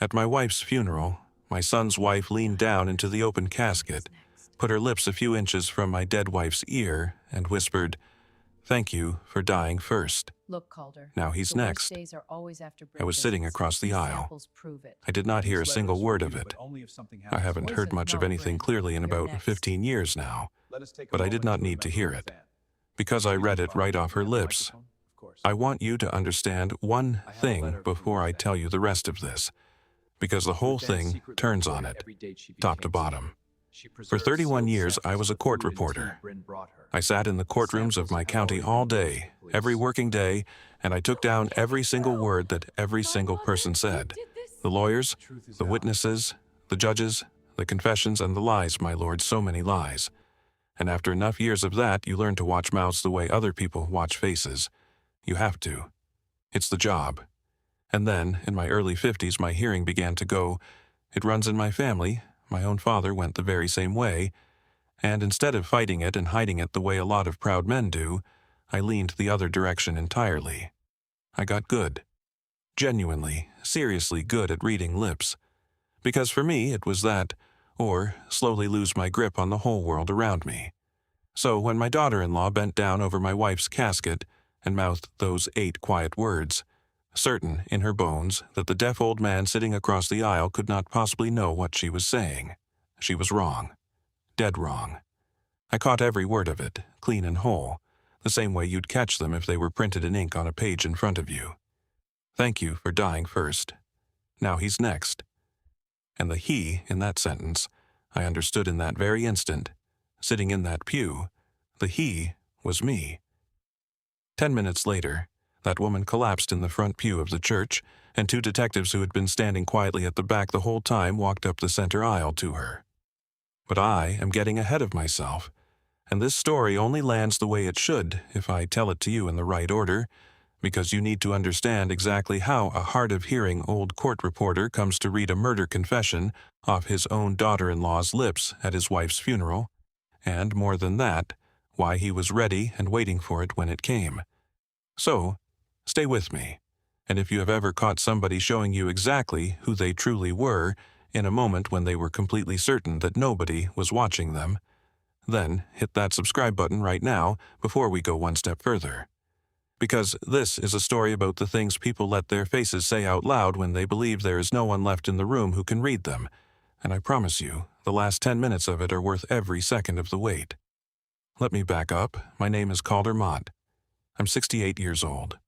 At my wife's funeral, my son's wife leaned down into the open casket, put her lips a few inches from my dead wife's ear, and whispered, "Thank you for dying first." Look, Calder. Now he's the next. Worst days are always after I was sitting across the aisle. Samples prove it. I did not hear a single word of it. I haven't heard Poison, much of no, anything Brent. clearly in You're about next. 15 years now, but I did not need to hear it. Because I read it right off her lips. I want you to understand one thing before I tell you the rest of this, because the whole thing turns on it, top to bottom. For 31 years, I was a court reporter. I sat in the courtrooms of my county all day, every working day, and I took down every single word that every single person said. The lawyers, the witnesses, the judges, the confessions, and the lies, my lord, so many lies. And after enough years of that, you learn to watch mouths the way other people watch faces. You have to. It's the job. And then, in my early 50s, my hearing began to go. It runs in my family. My own father went the very same way. And instead of fighting it and hiding it the way a lot of proud men do, I leaned the other direction entirely. I got good. Genuinely, seriously good at reading lips. Because for me, it was that, or slowly lose my grip on the whole world around me. So when my daughter-in-law bent down over my wife's casket and mouthed those 8 quiet words, certain in her bones that the deaf old man sitting across the aisle could not possibly know what she was saying, she was wrong. Dead wrong. I caught every word of it, clean and whole, the same way you'd catch them if they were printed in ink on a page in front of you. Thank you for dying first. Now he's next. And the he in that sentence, I understood in that very instant, sitting in that pew, the he was me. 10 minutes later, that woman collapsed in the front pew of the church, and 2 detectives who had been standing quietly at the back the whole time walked up the center aisle to her. But I am getting ahead of myself, and this story only lands the way it should if I tell it to you in the right order, because you need to understand exactly how a hard-of-hearing old court reporter comes to read a murder confession off his own daughter-in-law's lips at his wife's funeral, and more than that, why he was ready and waiting for it when it came. So, stay with me, and if you have ever caught somebody showing you exactly who they truly were in a moment when they were completely certain that nobody was watching them, then hit that subscribe button right now before we go one step further. Because this is a story about the things people let their faces say out loud when they believe there is no one left in the room who can read them, and I promise you, the last 10 minutes of it are worth every second of the wait. Let me back up. My name is Calder Mott. I'm 68 years old.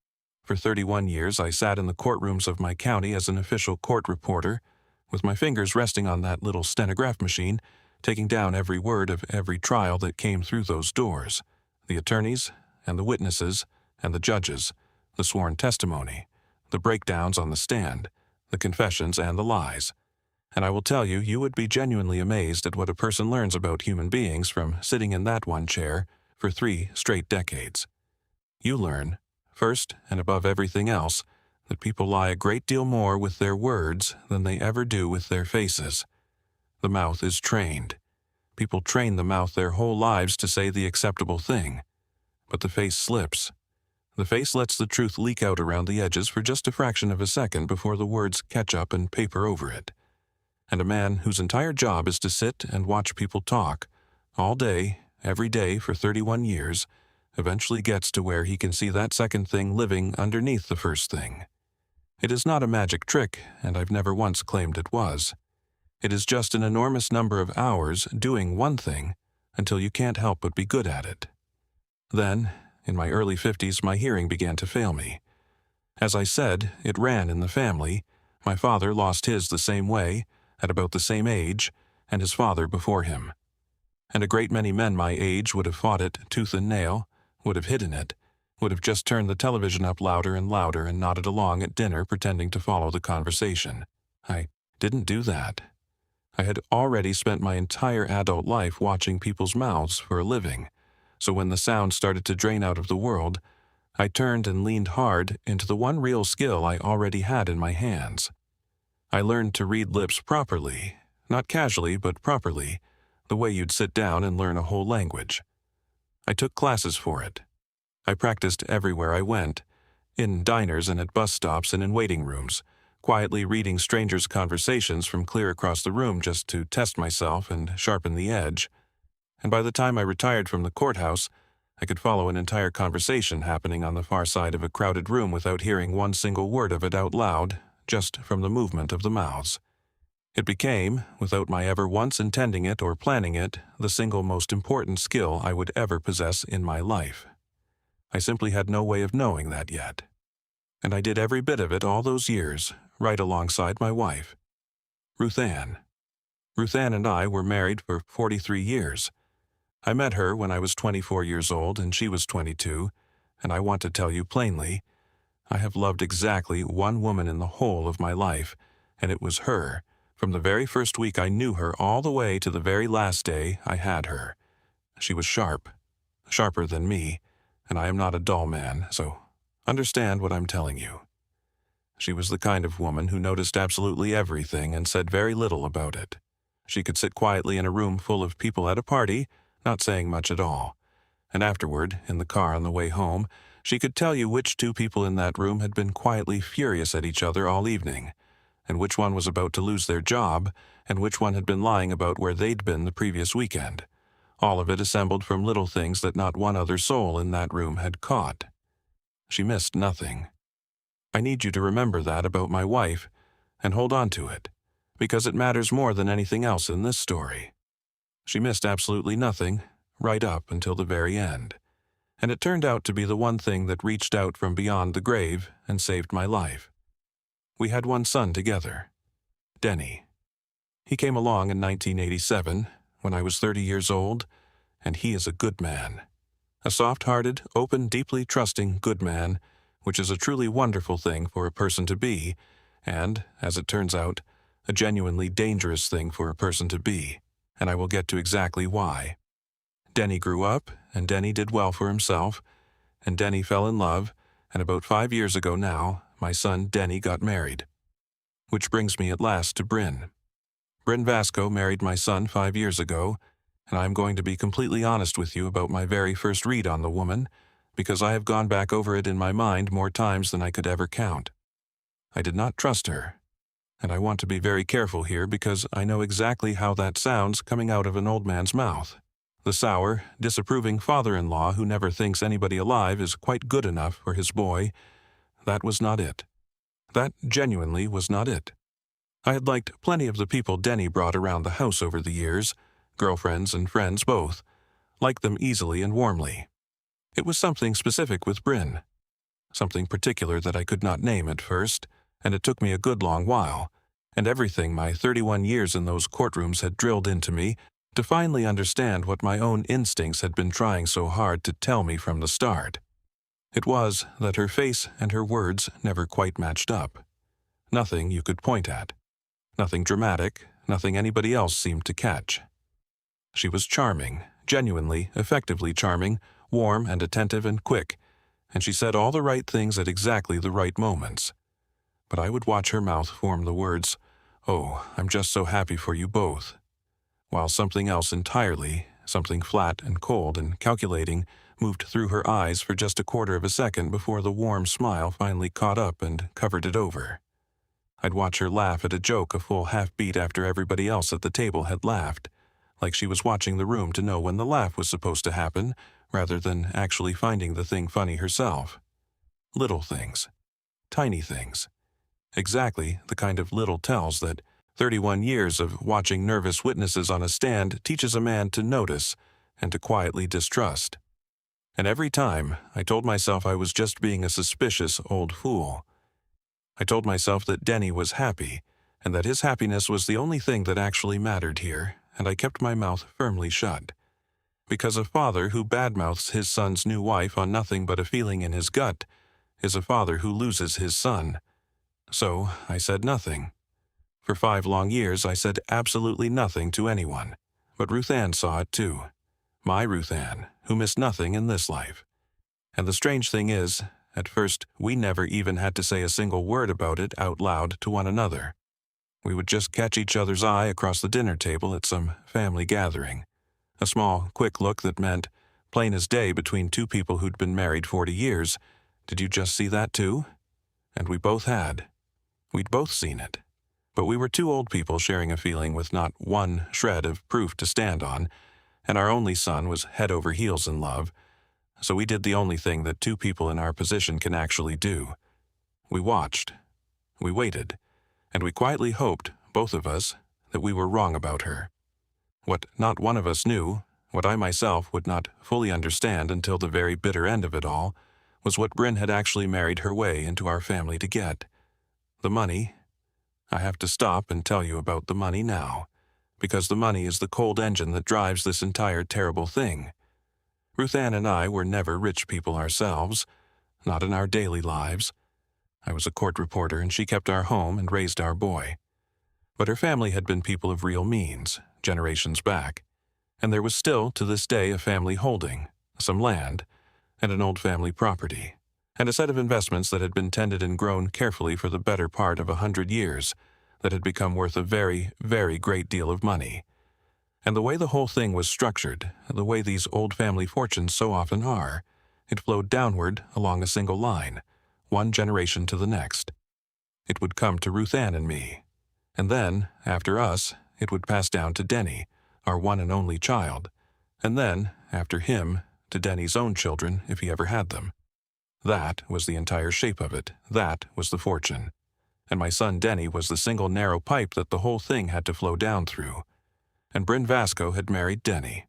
For 31 years, I sat in the courtrooms of my county as an official court reporter, with my fingers resting on that little stenograph machine, taking down every word of every trial that came through those doors, the attorneys and the witnesses and the judges, the sworn testimony, the breakdowns on the stand, the confessions and the lies. And I will tell you, you would be genuinely amazed at what a person learns about human beings from sitting in that one chair for 3 straight decades. You learn, first and above everything else, that people lie a great deal more with their words than they ever do with their faces. The mouth is trained. People train the mouth their whole lives to say the acceptable thing. But the face slips. The face lets the truth leak out around the edges for just a fraction of a second before the words catch up and paper over it. And a man whose entire job is to sit and watch people talk, all day, every day for 31 years, eventually gets to where he can see that second thing living underneath the first thing. It is not a magic trick, and I've never once claimed it was. It is just an enormous number of hours doing one thing until you can't help but be good at it. Then, in my early 50s, my hearing began to fail me. As I said, it ran in the family. My father lost his the same way, at about the same age, and his father before him. And a great many men my age would have fought it tooth and nail, would have hidden it, would have just turned the television up louder and louder and nodded along at dinner pretending to follow the conversation. I didn't do that. I had already spent my entire adult life watching people's mouths for a living, so when the sound started to drain out of the world, I turned and leaned hard into the one real skill I already had in my hands. I learned to read lips properly, not casually but properly, the way you'd sit down and learn a whole language. I took classes for it. I practiced everywhere I went, in diners and at bus stops and in waiting rooms, quietly reading strangers' conversations from clear across the room just to test myself and sharpen the edge. And by the time I retired from the courthouse, I could follow an entire conversation happening on the far side of a crowded room without hearing one single word of it out loud, just from the movement of the mouths. It became, without my ever once intending it or planning it, the single most important skill I would ever possess in my life. I simply had no way of knowing that yet. And I did every bit of it all those years, right alongside my wife, Ruth Ann. Ruth Ann and I were married for 43 years. I met her when I was 24 years old and she was 22, and I want to tell you plainly, I have loved exactly one woman in the whole of my life, and it was her, from the very first week I knew her all the way to the very last day I had her. She was sharp, sharper than me, and I am not a dull man, so understand what I'm telling you. She was the kind of woman who noticed absolutely everything and said very little about it. She could sit quietly in a room full of people at a party, not saying much at all, and afterward, in the car on the way home, she could tell you which two people in that room had been quietly furious at each other all evening, and which one was about to lose their job, and which one had been lying about where they'd been the previous weekend. All of it assembled from little things that not one other soul in that room had caught. She missed nothing. I need you to remember that about my wife, and hold on to it, because it matters more than anything else in this story. She missed absolutely nothing, right up until the very end, and it turned out to be the one thing that reached out from beyond the grave and saved my life. We had one son together, Denny. He came along in 1987, when I was 30 years old, and he is a good man. A soft-hearted, open, deeply trusting good man, which is a truly wonderful thing for a person to be, and, as it turns out, a genuinely dangerous thing for a person to be, and I will get to exactly why. Denny grew up, and Denny did well for himself, and Denny fell in love, and about 5 years ago now, my son Denny got married. Which brings me at last to Bryn. Bryn Vasco married my son 5 years ago, and I am going to be completely honest with you about my very first read on the woman, because I have gone back over it in my mind more times than I could ever count. I did not trust her. And I want to be very careful here because I know exactly how that sounds coming out of an old man's mouth. The sour, disapproving father-in-law who never thinks anybody alive is quite good enough for his boy. That was not it. That genuinely was not it. I had liked plenty of the people Denny brought around the house over the years, girlfriends and friends both, liked them easily and warmly. It was something specific with Bryn, something particular that I could not name at first, and it took me a good long while, and everything my 31 years in those courtrooms had drilled into me to finally understand what my own instincts had been trying so hard to tell me from the start. It was that her face and her words never quite matched up. Nothing you could point at. Nothing dramatic, nothing anybody else seemed to catch. She was charming, genuinely, effectively charming, warm and attentive and quick, and she said all the right things at exactly the right moments. But I would watch her mouth form the words, "Oh, I'm just so happy for you both," while something else entirely, something flat and cold and calculating, moved through her eyes for just a quarter of a second before the warm smile finally caught up and covered it over. I'd watch her laugh at a joke a full half-beat after everybody else at the table had laughed, like she was watching the room to know when the laugh was supposed to happen, rather than actually finding the thing funny herself. Little things. Tiny things. Exactly the kind of little tells that 31 years of watching nervous witnesses on a stand teaches a man to notice and to quietly distrust. And every time, I told myself I was just being a suspicious old fool. I told myself that Denny was happy, and that his happiness was the only thing that actually mattered here, and I kept my mouth firmly shut. Because a father who badmouths his son's new wife on nothing but a feeling in his gut is a father who loses his son. So I said nothing. For 5 long years I said absolutely nothing to anyone, but Ruth Ann saw it too. My Ruth Ann, who missed nothing in this life. And the strange thing is, at first we never even had to say a single word about it out loud to one another. We would just catch each other's eye across the dinner table at some family gathering. A small, quick look that meant, plain as day between two people who'd been married 40 years, "Did you just see that too?" And we both had. We'd both seen it. But we were two old people sharing a feeling with not one shred of proof to stand on, and our only son was head over heels in love, so we did the only thing that two people in our position can actually do. We watched. We waited. And we quietly hoped, both of us, that we were wrong about her. What not one of us knew, what I myself would not fully understand until the very bitter end of it all, was what Bryn had actually married her way into our family to get. The money. I have to stop and tell you about the money now, because the money is the cold engine that drives this entire terrible thing. Ruth Ann and I were never rich people ourselves, not in our daily lives. I was a court reporter and she kept our home and raised our boy. But her family had been people of real means, generations back, and there was still, to this day, a family holding, some land, and an old family property, and a set of investments that had been tended and grown carefully for the better part of 100 years, that had become worth a very, very great deal of money. And the way the whole thing was structured, the way these old family fortunes so often are, it flowed downward along a single line, one generation to the next. It would come to Ruth Ann and me, and then, after us, it would pass down to Denny, our one and only child, and then, after him, to Denny's own children if he ever had them. That was the entire shape of it. That was the fortune. And my son Denny was the single narrow pipe that the whole thing had to flow down through. And Bryn Vasco had married Denny.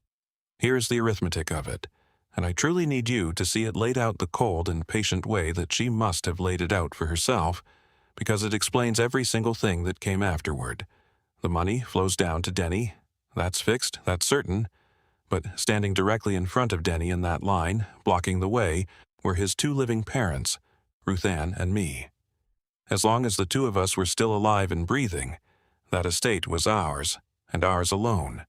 Here's the arithmetic of it, and I truly need you to see it laid out the cold and patient way that she must have laid it out for herself, because it explains every single thing that came afterward. The money flows down to Denny. That's fixed, that's certain. But standing directly in front of Denny in that line, blocking the way, were his two living parents, Ruth Ann and me. As long as the two of us were still alive and breathing, that estate was ours, and ours alone.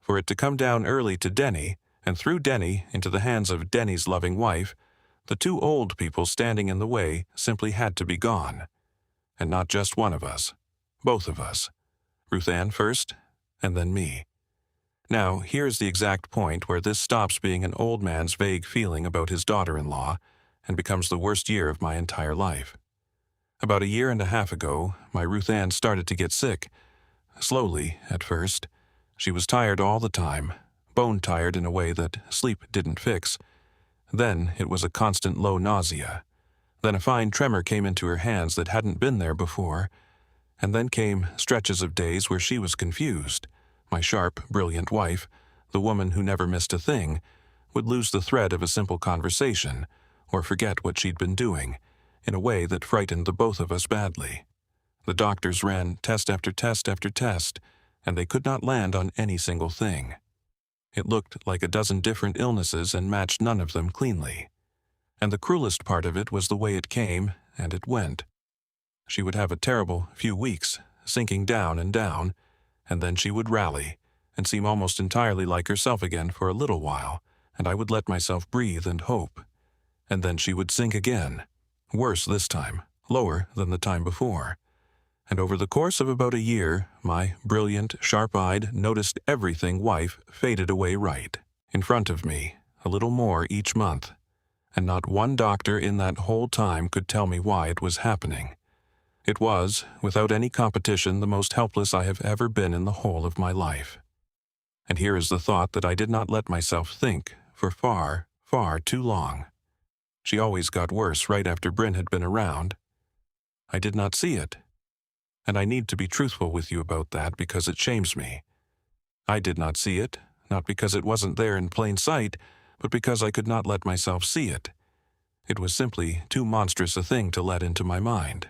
For it to come down early to Denny, and through Denny into the hands of Denny's loving wife, the two old people standing in the way simply had to be gone. And not just one of us. Both of us. Ruth Ann first, and then me. Now, here's the exact point where this stops being an old man's vague feeling about his daughter-in-law and becomes the worst year of my entire life. About 1.5 years ago, my Ruth Ann started to get sick. Slowly, at first. She was tired all the time, bone-tired in a way that sleep didn't fix. Then it was a constant low nausea. Then a fine tremor came into her hands that hadn't been there before. And then came stretches of days where she was confused. My sharp, brilliant wife, the woman who never missed a thing, would lose the thread of a simple conversation, or forget what she'd been doing, in a way that frightened the both of us badly. The doctors ran test after test after test, and they could not land on any single thing. It looked like a dozen different illnesses and matched none of them cleanly. And the cruelest part of it was the way it came, and it went. She would have a terrible few weeks, sinking down, and then she would rally, and seem almost entirely like herself again for a little while, and I would let myself breathe and hope. And then she would sink again, worse this time, lower than the time before. And over the course of about 1 year, my brilliant, sharp-eyed, noticed everything wife faded away right, in front of me, a little more each month. And not one doctor in that whole time could tell me why it was happening. It was, without any competition, the most helpless I have ever been in the whole of my life. And here is the thought that I did not let myself think for far, far too long. She always got worse right after Bryn had been around. I did not see it. And I need to be truthful with you about that because it shames me. I did not see it, not because it wasn't there in plain sight, but because I could not let myself see it. It was simply too monstrous a thing to let into my mind.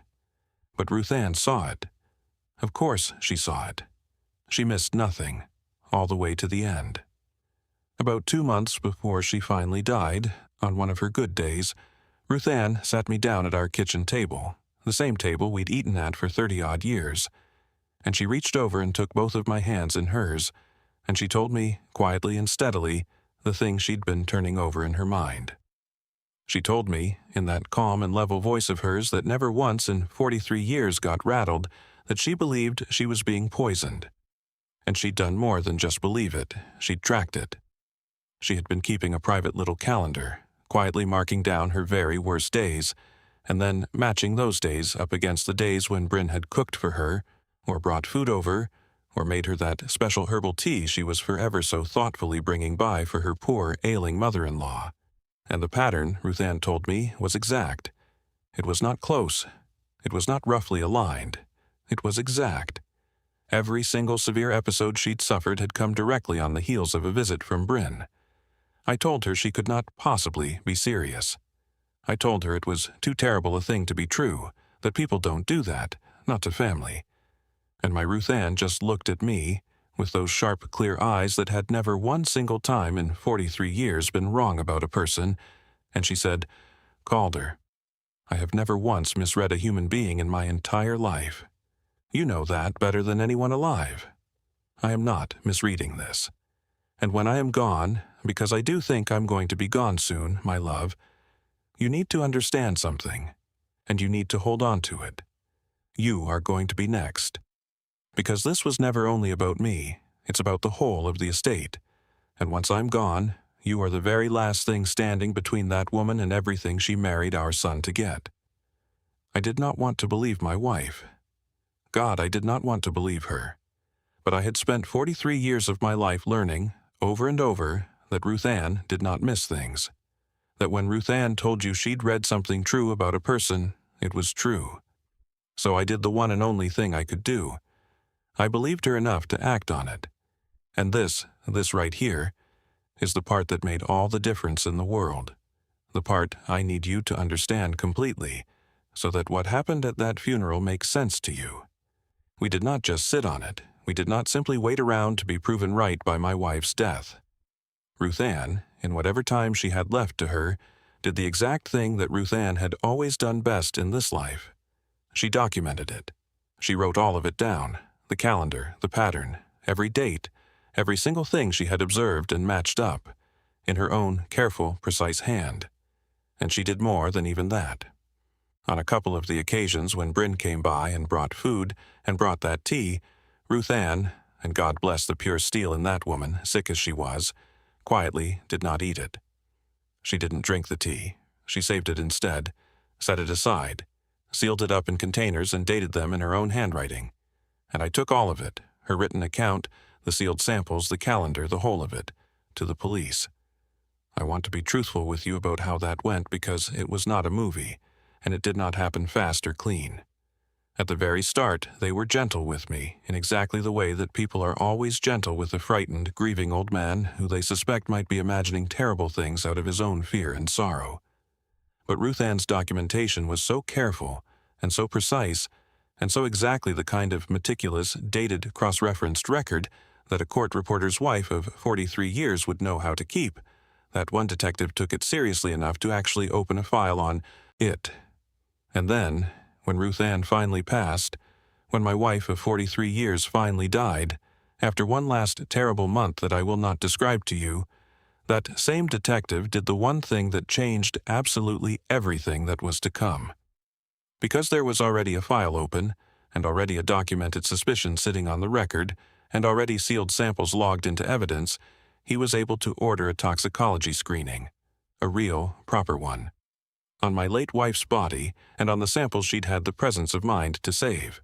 But Ruth Ann saw it. Of course she saw it. She missed nothing, all the way to the end. About 2 months before she finally died, on one of her good days, Ruth Ann sat me down at our kitchen table, the same table we'd eaten at for 30-odd years, and she reached over and took both of my hands in hers, and she told me, quietly and steadily, the thing she'd been turning over in her mind. She told me, in that calm and level voice of hers that never once in 43 years got rattled, that she believed she was being poisoned. And she'd done more than just believe it, she'd tracked it. She had been keeping a private little calendar, quietly marking down her very worst days, and then matching those days up against the days when Bryn had cooked for her, or brought food over, or made her that special herbal tea she was forever so thoughtfully bringing by for her poor, ailing mother-in-law. And the pattern, Ruth Ann told me, was exact. It was not close. It was not roughly aligned. It was exact. Every single severe episode she'd suffered had come directly on the heels of a visit from Bryn. I told her she could not possibly be serious. I told her it was too terrible a thing to be true, that people don't do that, not to family. And my Ruth Ann just looked at me, with those sharp, clear eyes that had never one single time in 43 years been wrong about a person, and she said, "Calder, I have never once misread a human being in my entire life. You know that better than anyone alive. I am not misreading this. And when I am gone, because I do think I'm going to be gone soon, my love, you need to understand something, and you need to hold on to it. You are going to be next. Because this was never only about me, it's about the whole of the estate. And once I'm gone, you are the very last thing standing between that woman and everything she married our son to get." I did not want to believe my wife. God, I did not want to believe her. But I had spent 43 years of my life learning, over and over, that Ruth Ann did not miss things. That when Ruth Ann told you she'd read something true about a person, it was true. So I did the one and only thing I could do. I believed her enough to act on it. And this right here, is the part that made all the difference in the world. The part I need you to understand completely, so that what happened at that funeral makes sense to you. We did not just sit on it. We did not simply wait around to be proven right by my wife's death. Ruth Ann, in whatever time she had left to her, did the exact thing that Ruth Ann had always done best in this life. She documented it. She wrote all of it down, the calendar, the pattern, every date, every single thing she had observed and matched up, in her own careful, precise hand. And she did more than even that. On a couple of the occasions when Bryn came by and brought food and brought that tea, Ruth Ann, and God bless the pure steel in that woman, sick as she was, quietly did not eat it. She didn't drink the tea. She saved it instead, set it aside, sealed it up in containers and dated them in her own handwriting. And I took all of it, her written account, the sealed samples, the calendar, the whole of it, to the police. I want to be truthful with you about how that went because it was not a movie, and it did not happen fast or clean. At the very start, they were gentle with me in exactly the way that people are always gentle with a frightened, grieving old man who they suspect might be imagining terrible things out of his own fear and sorrow. But Ruth Ann's documentation was so careful and so precise and so exactly the kind of meticulous, dated, cross-referenced record that a court reporter's wife of 43 years would know how to keep, that one detective took it seriously enough to actually open a file on it. And then, when Ruth Ann finally passed, when my wife of 43 years finally died, after one last terrible month that I will not describe to you, that same detective did the one thing that changed absolutely everything that was to come. Because there was already a file open, and already a documented suspicion sitting on the record, and already sealed samples logged into evidence, he was able to order a toxicology screening, a real, proper one, on my late wife's body and on the samples she'd had the presence of mind to save.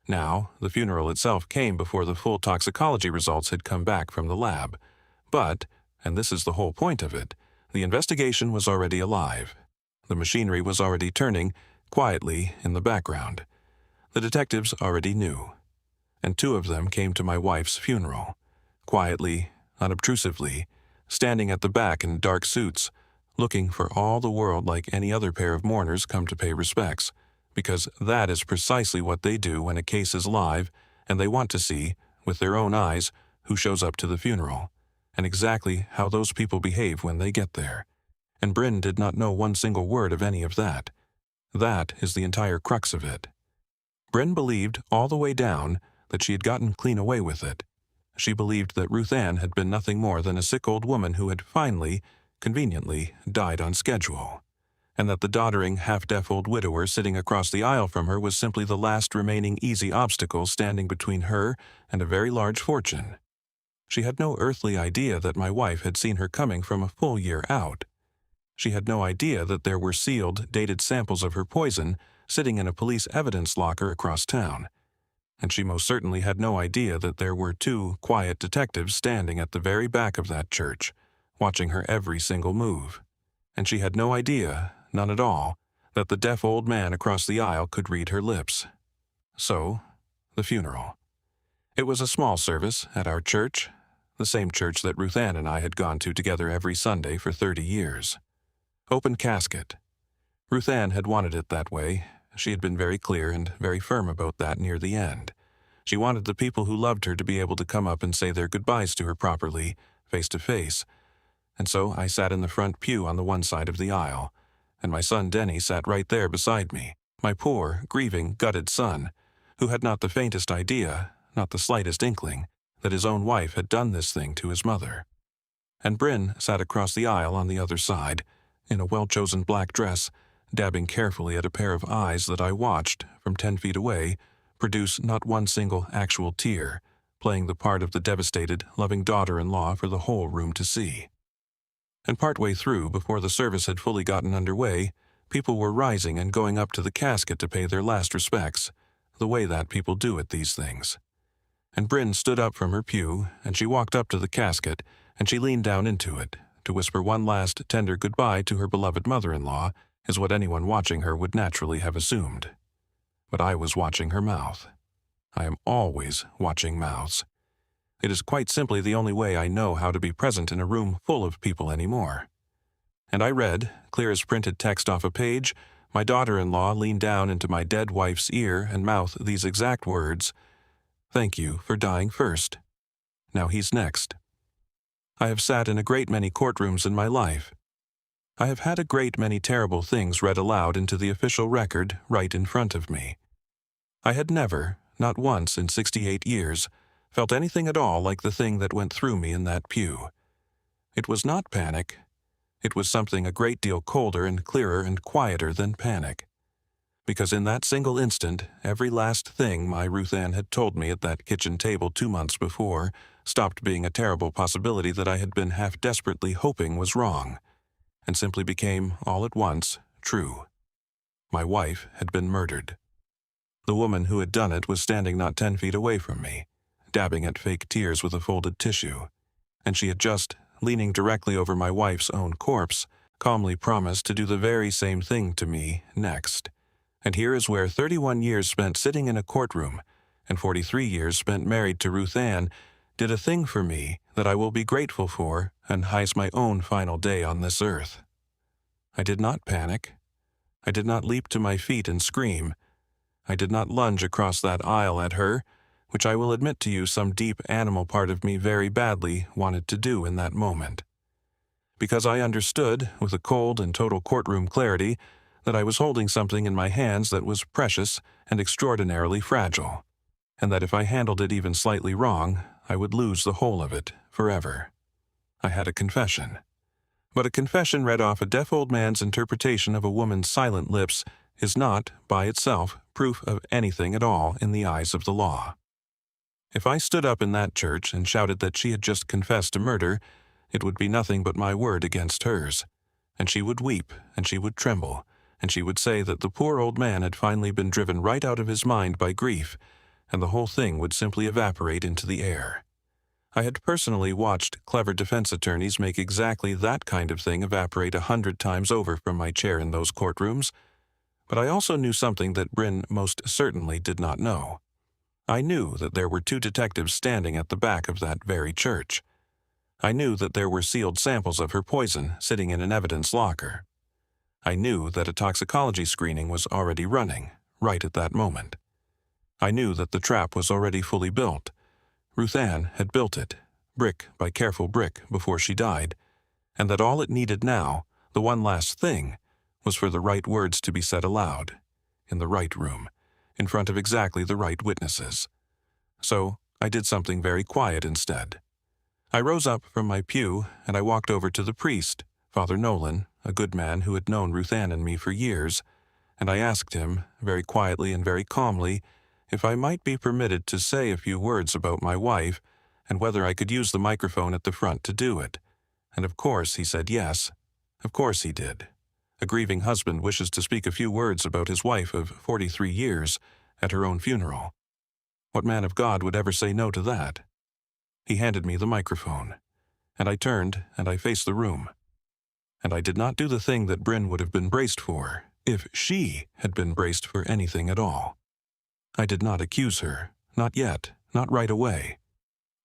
Now, the funeral itself came before the full toxicology results had come back from the lab, but, and this is the whole point of it, the investigation was already alive. The machinery was already turning, quietly, in the background. The detectives already knew. And two of them came to my wife's funeral, quietly, unobtrusively, standing at the back in dark suits, looking for all the world like any other pair of mourners come to pay respects, because that is precisely what they do when a case is live and they want to see, with their own eyes, who shows up to the funeral, and exactly how those people behave when they get there. And Bryn did not know one single word of any of that. That is the entire crux of it. Bryn believed all the way down that she had gotten clean away with it. She believed that Ruth Ann had been nothing more than a sick old woman who had finally, conveniently, died on schedule, and that the doddering, half-deaf old widower sitting across the aisle from her was simply the last remaining easy obstacle standing between her and a very large fortune. She had no earthly idea that my wife had seen her coming from a full year out. She had no idea that there were sealed, dated samples of her poison sitting in a police evidence locker across town. And she most certainly had no idea that there were 2 quiet detectives standing at the very back of that church, watching her every single move. And she had no idea, none at all, that the deaf old man across the aisle could read her lips. So, the funeral. It was a small service at our church, the same church that Ruth Ann and I had gone to together every Sunday for 30 years. Open casket. Ruth Ann had wanted it that way. She had been very clear and very firm about that near the end. She wanted the people who loved her to be able to come up and say their goodbyes to her properly, face to face. And so I sat in the front pew on the one side of the aisle, and my son Denny sat right there beside me, my poor, grieving, gutted son, who had not the faintest idea, not the slightest inkling, that his own wife had done this thing to his mother. And Bryn sat across the aisle on the other side, in a well-chosen black dress, dabbing carefully at a pair of eyes that I watched, from 10 feet away, produce not one single actual tear, playing the part of the devastated, loving daughter-in-law for the whole room to see. And partway through, before the service had fully gotten underway, people were rising and going up to the casket to pay their last respects, the way that people do at these things. And Bryn stood up from her pew, and she walked up to the casket, and she leaned down into it, to whisper one last tender goodbye to her beloved mother-in-law, is what anyone watching her would naturally have assumed. But I was watching her mouth. I am always watching mouths. It is quite simply the only way I know how to be present in a room full of people anymore. And I read, clear as printed text off a page, my daughter-in-law leaned down into my dead wife's ear and mouthed these exact words, "Thank you for dying first. Now he's next." I have sat in a great many courtrooms in my life. I have had a great many terrible things read aloud into the official record right in front of me. I had never, not once in 68 years, felt anything at all like the thing that went through me in that pew. It was not panic. It was something a great deal colder and clearer and quieter than panic. Because in that single instant, every last thing my Ruth Ann had told me at that kitchen table 2 months before stopped being a terrible possibility that I had been half desperately hoping was wrong, and simply became, all at once, true. My wife had been murdered. The woman who had done it was standing not 10 feet away from me, dabbing at fake tears with a folded tissue, and she had just, leaning directly over my wife's own corpse, calmly promised to do the very same thing to me next. And here is where 31 years spent sitting in a courtroom and 43 years spent married to Ruth Ann did a thing for me that I will be grateful for and highs my own final day on this earth. I did not panic. I did not leap to my feet and scream. I did not lunge across that aisle at her, which I will admit to you some deep animal part of me very badly wanted to do in that moment. Because I understood, with a cold and total courtroom clarity, that I was holding something in my hands that was precious and extraordinarily fragile, and that if I handled it even slightly wrong, I would lose the whole of it forever. I had a confession. But a confession read off a deaf old man's interpretation of a woman's silent lips is not, by itself, proof of anything at all in the eyes of the law. If I stood up in that church and shouted that she had just confessed to murder, it would be nothing but my word against hers, and she would weep, and she would tremble, and she would say that the poor old man had finally been driven right out of his mind by grief, and the whole thing would simply evaporate into the air. I had personally watched clever defense attorneys make exactly that kind of thing evaporate 100 times over from my chair in those courtrooms, but I also knew something that Bryn most certainly did not know. I knew that there were 2 detectives standing at the back of that very church. I knew that there were sealed samples of her poison sitting in an evidence locker. I knew that a toxicology screening was already running, right at that moment. I knew that the trap was already fully built. Ruth Ann had built it, brick by careful brick, before she died, and that all it needed now, the one last thing, was for the right words to be said aloud, in the right room, in front of exactly the right witnesses. So I did something very quiet instead. I rose up from my pew and I walked over to the priest, Father Nolan, a good man who had known Ruth Ann and me for years, and I asked him, very quietly and very calmly, if I might be permitted to say a few words about my wife and whether I could use the microphone at the front to do it. And of course he said yes. Of course he did. A grieving husband wishes to speak a few words about his wife of 43 years at her own funeral. What man of God would ever say no to that? He handed me the microphone, and I turned and I faced the room. And I did not do the thing that Bryn would have been braced for, if she had been braced for anything at all. I did not accuse her, not yet, not right away.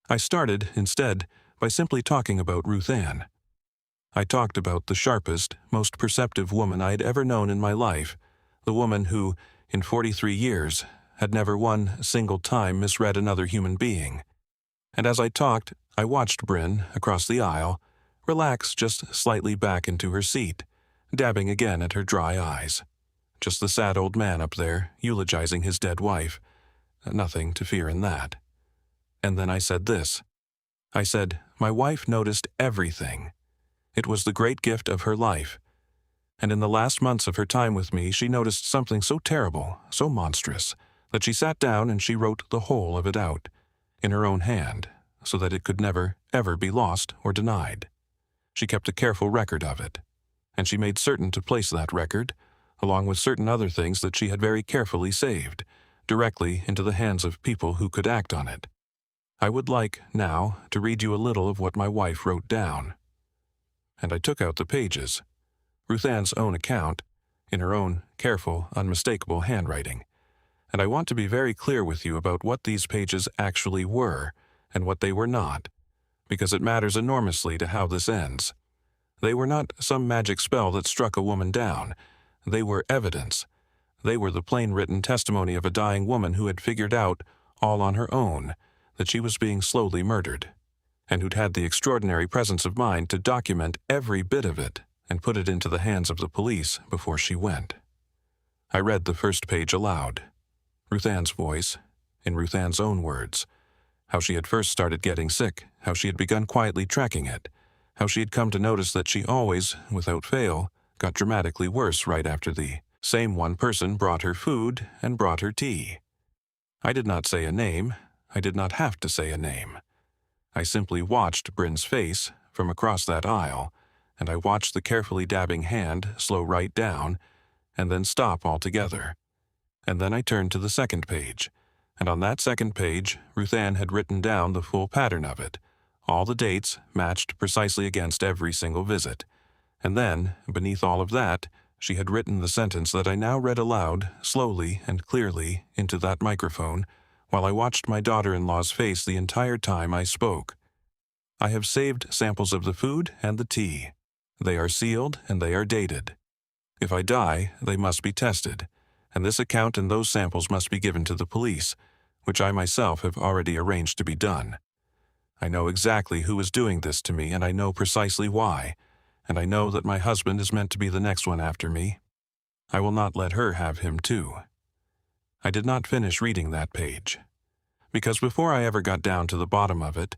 I started, instead, by simply talking about Ruth Ann. I talked about the sharpest, most perceptive woman I had ever known in my life, the woman who, in 43 years, had never one single time misread another human being. And as I talked, I watched Bryn, across the aisle, relax just slightly back into her seat, dabbing again at her dry eyes. Just the sad old man up there, eulogizing his dead wife. Nothing to fear in that. And then I said this. I said, my wife noticed everything. It was the great gift of her life. And in the last months of her time with me, she noticed something so terrible, so monstrous, that she sat down and she wrote the whole of it out, in her own hand, so that it could never, ever be lost or denied. She kept a careful record of it, and she made certain to place that record, along with certain other things that she had very carefully saved, directly into the hands of people who could act on it. I would like, now, to read you a little of what my wife wrote down. And I took out the pages, Ruth Ann's own account, in her own careful, unmistakable handwriting. And I want to be very clear with you about what these pages actually were and what they were not, because it matters enormously to how this ends. They were not some magic spell that struck a woman down. They were evidence. They were the plain written testimony of a dying woman who had figured out, all on her own, that she was being slowly murdered, and who'd had the extraordinary presence of mind to document every bit of it and put it into the hands of the police before she went. I read the first page aloud. Ruth Ann's voice, in Ruth Ann's own words. How she had first started getting sick, how she had begun quietly tracking it, how she had come to notice that she always, without fail, got dramatically worse right after the same one person brought her food and brought her tea. I did not say a name. I did not have to say a name. I simply watched Bryn's face from across that aisle, and I watched the carefully dabbing hand slow right down and then stop altogether. And then I turned to the second page, and on that second page, Ruth Ann had written down the full pattern of it, all the dates matched precisely against every single visit. And then, beneath all of that, she had written the sentence that I now read aloud, slowly and clearly, into that microphone, while I watched my daughter-in-law's face the entire time I spoke. I have saved samples of the food and the tea. They are sealed and they are dated. If I die, they must be tested, and this account and those samples must be given to the police, which I myself have already arranged to be done. I know exactly who is doing this to me, and I know precisely why, and I know that my husband is meant to be the next one after me. I will not let her have him too. I did not finish reading that page, because before I ever got down to the bottom of it,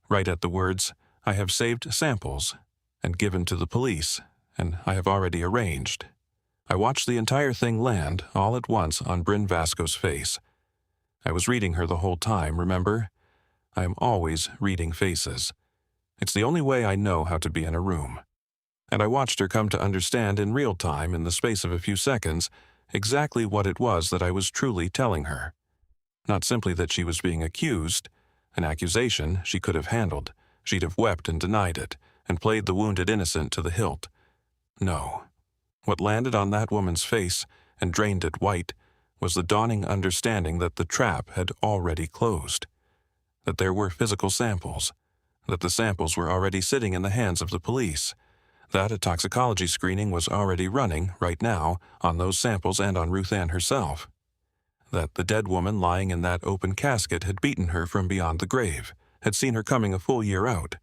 right at the words, I have saved samples and given to the police, and I have already arranged, I watched the entire thing land all at once on Bryn Vasco's face. I was reading her the whole time, remember? I am always reading faces. It's the only way I know how to be in a room. And I watched her come to understand in real time, in the space of a few seconds, exactly what it was that I was truly telling her. Not simply that she was being accused. An accusation she could have handled. She'd have wept and denied it, and played the wounded innocent to the hilt. No. What landed on that woman's face and drained it white was the dawning understanding that the trap had already closed. That there were physical samples. That the samples were already sitting in the hands of the police. That a toxicology screening was already running, right now, on those samples and on Ruth Ann herself. That the dead woman lying in that open casket had beaten her from beyond the grave, had seen her coming a full year out,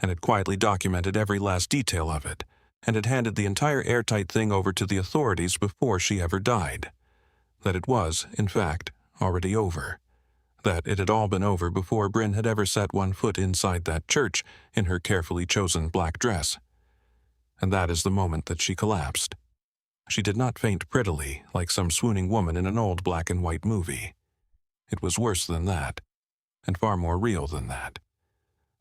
and had quietly documented every last detail of it, and had handed the entire airtight thing over to the authorities before she ever died. That it was, in fact, already over. That it had all been over before Bryn had ever set one foot inside that church in her carefully chosen black dress. And that is the moment that she collapsed. She did not faint prettily like some swooning woman in an old black and white movie. It was worse than that, and far more real than that.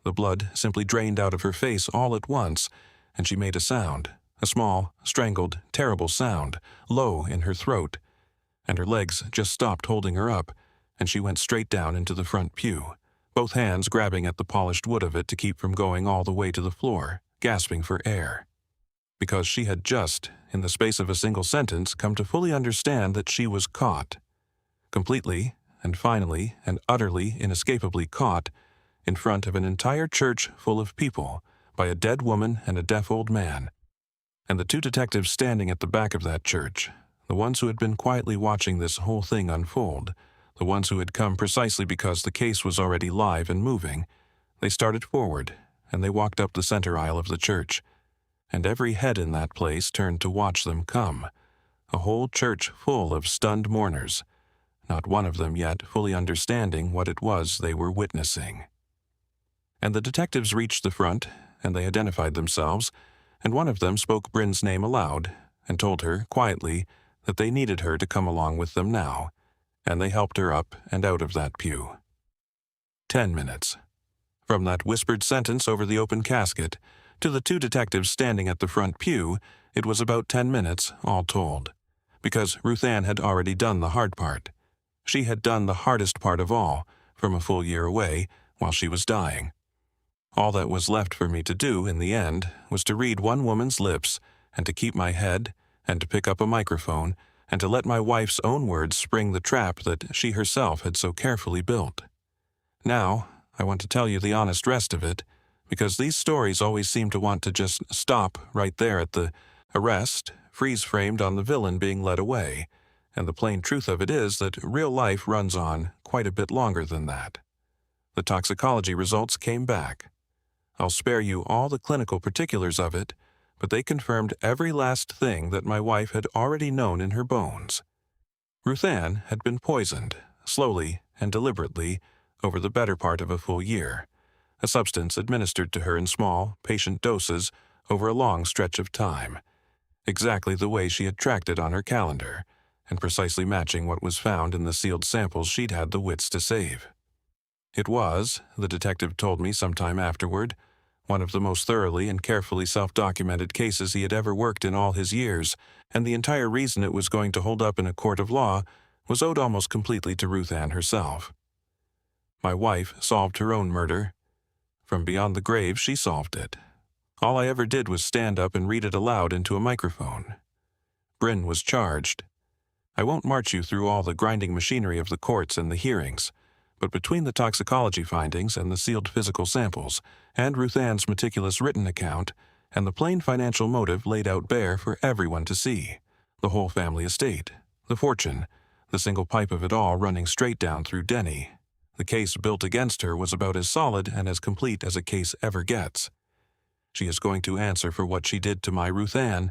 The blood simply drained out of her face all at once, and she made a sound, a small, strangled, terrible sound, low in her throat, and her legs just stopped holding her up, and she went straight down into the front pew, both hands grabbing at the polished wood of it to keep from going all the way to the floor, gasping for air. Because she had just, in the space of a single sentence, come to fully understand that she was caught. Completely, and finally, and utterly, inescapably caught, in front of an entire church full of people, by a dead woman and a deaf old man. And the two detectives standing at the back of that church, the ones who had been quietly watching this whole thing unfold, the ones who had come precisely because the case was already live and moving, they started forward, and they walked up the center aisle of the church, and every head in that place turned to watch them come, a whole church full of stunned mourners, not one of them yet fully understanding what it was they were witnessing. And the detectives reached the front, and they identified themselves, and one of them spoke Bryn's name aloud, and told her, quietly, that they needed her to come along with them now, and they helped her up and out of that pew. 10 minutes. From that whispered sentence over the open casket to the two detectives standing at the front pew, it was about 10 minutes, all told, because Ruth Ann had already done the hard part. She had done the hardest part of all, from a full year away, while she was dying. All that was left for me to do, in the end, was to read one woman's lips, and to keep my head, and to pick up a microphone, and to let my wife's own words spring the trap that she herself had so carefully built. Now, I want to tell you the honest rest of it, because these stories always seem to want to just stop right there at the arrest, freeze-framed on the villain being led away, and the plain truth of it is that real life runs on quite a bit longer than that. The toxicology results came back. I'll spare you all the clinical particulars of it, but they confirmed every last thing that my wife had already known in her bones. Ruth Ann had been poisoned, slowly and deliberately, over the better part of a full year, a substance administered to her in small, patient doses over a long stretch of time, exactly the way she had tracked it on her calendar, and precisely matching what was found in the sealed samples she'd had the wits to save. It was, the detective told me some time afterward, one of the most thoroughly and carefully self-documented cases he had ever worked in all his years, and the entire reason it was going to hold up in a court of law was owed almost completely to Ruth Ann herself. My wife solved her own murder. From beyond the grave, she solved it. All I ever did was stand up and read it aloud into a microphone. Bryn was charged. I won't march you through all the grinding machinery of the courts and the hearings, but between the toxicology findings and the sealed physical samples, and Ruth Ann's meticulous written account, and the plain financial motive laid out bare for everyone to see, the whole family estate, the fortune, the single pipe of it all running straight down through Denny, the case built against her was about as solid and as complete as a case ever gets. She is going to answer for what she did to my Ruth Ann,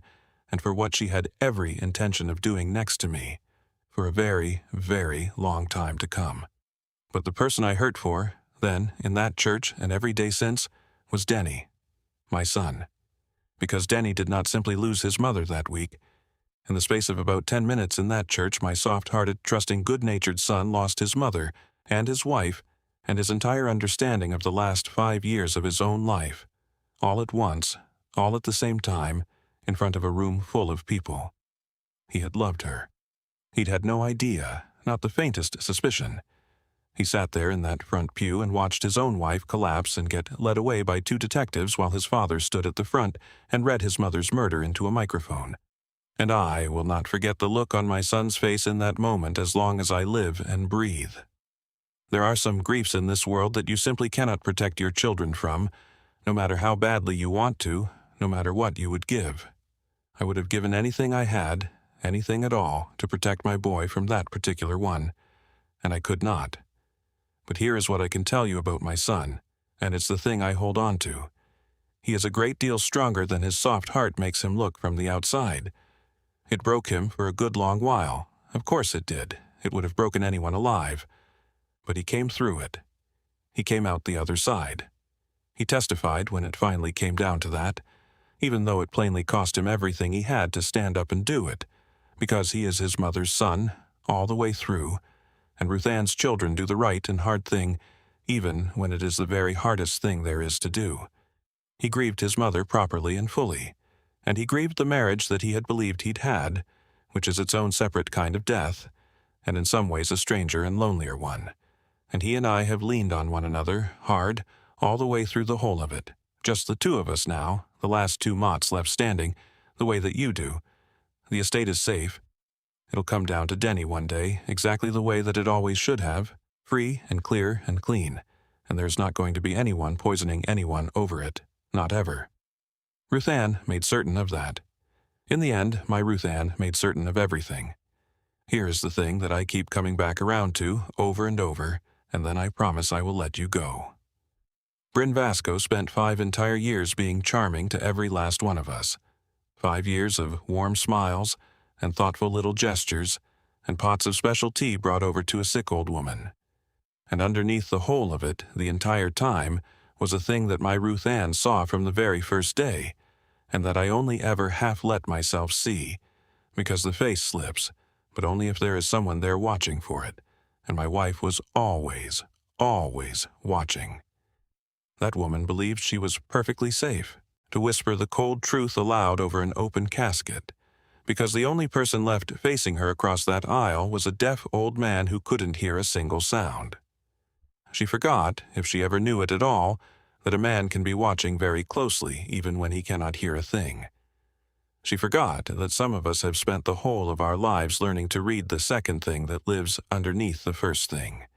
and for what she had every intention of doing next to me, for a very, very long time to come. But the person I hurt for, then, in that church and every day since, was Denny, my son. Because Denny did not simply lose his mother that week. In the space of about 10 minutes in that church, my soft-hearted, trusting, good-natured son lost his mother, and his wife, and his entire understanding of the last 5 years of his own life, all at once, all at the same time, in front of a room full of people. He had loved her. He'd had no idea, not the faintest suspicion. He sat there in that front pew and watched his own wife collapse and get led away by 2 detectives while his father stood at the front and read his mother's murder into a microphone. And I will not forget the look on my son's face in that moment as long as I live and breathe. There are some griefs in this world that you simply cannot protect your children from, no matter how badly you want to, no matter what you would give. I would have given anything I had, anything at all, to protect my boy from that particular one, and I could not. But here is what I can tell you about my son, and it's the thing I hold on to. He is a great deal stronger than his soft heart makes him look from the outside. It broke him for a good long while. Of course it did. It would have broken anyone alive. But he came through it. He came out the other side. He testified when it finally came down to that, even though it plainly cost him everything he had to stand up and do it, because he is his mother's son, all the way through, and Ruth Ann's children do the right and hard thing, even when it is the very hardest thing there is to do. He grieved his mother properly and fully, and he grieved the marriage that he had believed he'd had, which is its own separate kind of death, and in some ways a stranger and lonelier one. And he and I have leaned on one another, hard, all the way through the whole of it. Just the two of us now, the last two Motts left standing, the way that you do. The estate is safe. It'll come down to Denny one day, exactly the way that it always should have, free and clear and clean, and there's not going to be anyone poisoning anyone over it, not ever. Ruth Ann made certain of that. In the end, my Ruth Ann made certain of everything. Here is the thing that I keep coming back around to over and over, and then I promise I will let you go. Bryn Vasco spent 5 entire years being charming to every last one of us. 5 years of warm smiles and thoughtful little gestures and pots of special tea brought over to a sick old woman. And underneath the whole of it, the entire time, was a thing that my Ruth Ann saw from the very first day, and that I only ever half let myself see, because the face slips, but only if there is someone there watching for it, and my wife was always, always watching. That woman believed she was perfectly safe to whisper the cold truth aloud over an open casket, because the only person left facing her across that aisle was a deaf old man who couldn't hear a single sound. She forgot, if she ever knew it at all, that a man can be watching very closely even when he cannot hear a thing. She forgot that some of us have spent the whole of our lives learning to read the second thing that lives underneath the first thing.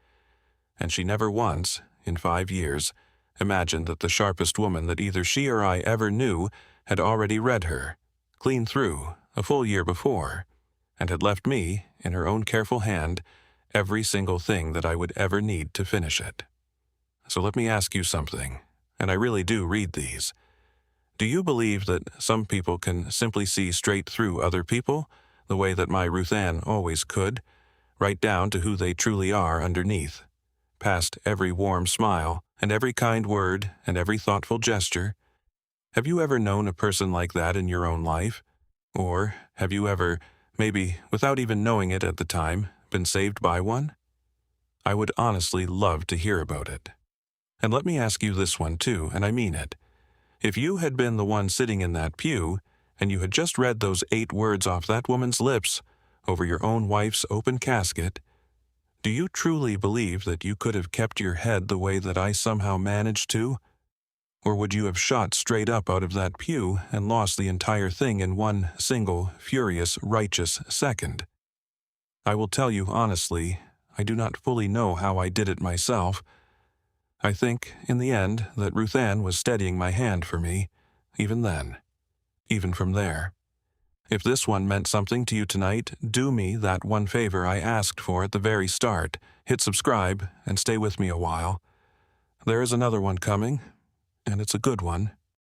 And she never once, in 5 years, imagined that the sharpest woman that either she or I ever knew had already read her, clean through, a full year before, and had left me, in her own careful hand, every single thing that I would ever need to finish it. So let me ask you something, and I really do read these. Do you believe that some people can simply see straight through other people, the way that my Ruth Ann always could, right down to who they truly are underneath, past every warm smile and every kind word and every thoughtful gesture? Have you ever known a person like that in your own life? Or have you ever, maybe without even knowing it at the time, been saved by one? I would honestly love to hear about it. And let me ask you this one too, and I mean it. If you had been the one sitting in that pew, and you had just read those 8 words off that woman's lips over your own wife's open casket, do you truly believe that you could have kept your head the way that I somehow managed to? Or would you have shot straight up out of that pew and lost the entire thing in one single, furious, righteous second? I will tell you honestly, I do not fully know how I did it myself. I think, in the end, that Ruth Ann was steadying my hand for me, even then, even from there. If this one meant something to you tonight, do me that one favor I asked for at the very start. Hit subscribe and stay with me a while. There is another one coming, and it's a good one.